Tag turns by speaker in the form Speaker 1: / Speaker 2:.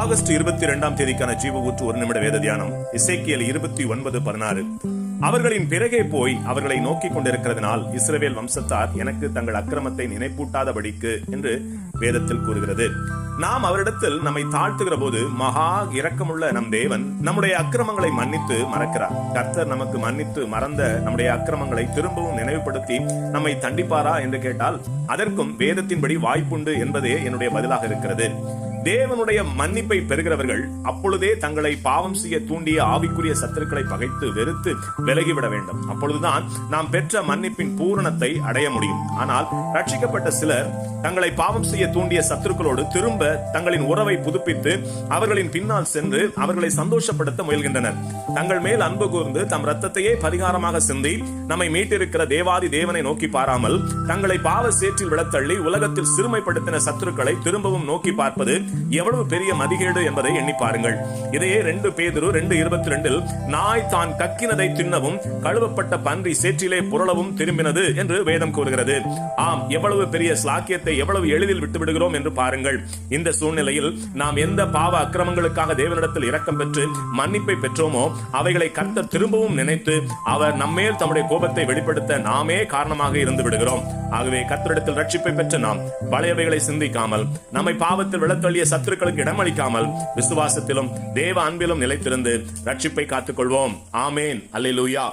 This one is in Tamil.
Speaker 1: ஆகஸ்ட் 22 ஜீவ ஊற்று ஒரு நிமிட வேத தியானம். எசேக்கியேல் 29:16. அவர்களின் பிறகே போய் அவர்களை நோக்கிக் கொண்டிருக்கிறதுனால் இஸ்ரவேல் வம்சத்தார் எனக்கு தங்கள் அக்கிரமத்தை நினைப்பூட்டாதபடிக்கு என்று வேதத்தில் கூறுகிறது. நாம் அவரிடத்தில் நம்மை தாழ்த்துகிற போது மகா இரக்கமுள்ள நம் தேவன் நம்முடைய அக்கிரமங்களை மன்னித்து மறக்கிறார். கர்த்தர் நமக்கு மன்னித்து மறந்த நம்முடைய அக்கிரமங்களை திரும்பவும் நினைவுபடுத்தி நம்மை தண்டிப்பாரா என்று கேட்டால் அதற்கும் வேதத்தின்படி வாய்ப்புண்டு என்பதே என்னுடைய பதிலாக இருக்கிறது. தேவனுடைய மன்னிப்பை பெறுகிறவர்கள் அப்பொழுதே தங்களை பாவம் செய்ய தூண்டிய ஆவிக்குரிய சத்துருக்களை பகைத்து வெறுத்து விலகிவிட வேண்டும். அப்பொழுதுதான் நாம் பெற்ற மன்னிப்பின் பூரணத்தை அடைய முடியும். ஆனால் ரட்சிக்கப்பட்ட சிலர் தங்களை பாவம் செய்ய தூண்டிய சத்துருக்களோடு திரும்ப தங்களின் உறவை புதுப்பித்து அவர்களின் பின்னால் சென்று அவர்களை சந்தோஷப்படுத்த முயல்கின்றனர். தங்கள் மேல் அன்பு கூர்ந்து தம் ரத்தத்தையே பரிகாரமாக சிந்தி நம்மை மீட்டிருக்கிற தேவாதி தேவனை நோக்கி பாராமல் தங்களை பாவ சேற்றில் விழத்தள்ளி உலகத்தில் சிறுமைப்படுத்தின சத்துருக்களை திரும்பவும் நோக்கி பார்ப்பது எவ்வளவு பெரிய மதிகேடு என்பதை எண்ணி பாருங்கள். இதையே 2 பேதுரு 2:22 நாய் தான் கக்கினதை தின்னவும் கழுவப்பட்ட பன்றி சேற்றிலே புரளவும் திரும்பினது என்று வேதம் கூறுகிறது. ஆம், எவ்வளவு பெரிய ஸ்லாக்கியத்தை எவ்வளவு எளிதில் விட்டு விடுகிறோம் என்று பாருங்கள். இந்த சூழ்நிலையில் நாம் எந்த பாவ அக்கிரமங்களுக்காக தேவனிடத்தில் இரக்கம் பெற்று மன்னிப்பை பெற்றோமோ அவைகளை கர்த்தர் திரும்பவும் நினைத்து அவர் நம்மேல் தம்முடைய கோபத்தை வெளிப்படுத்த நாமே காரணமாக இருந்து விடுகிறோம். ஆகவே கர்த்தரிடத்தில் ரட்சிப்பை பெற்ற நாம் பழையவைகளை சிந்திக்காமல் நம்மை பாவத்தில் விழத்தள்ளிய சத்துருக்களுக்கு இடமளிக்காமல் விசுவாசத்திலும் தேவ அன்பிலும் நிலைத்திருந்து ரட்சிப்பை காத்துக் கொள்வோம். ஆமேன். அல்லேலூயா.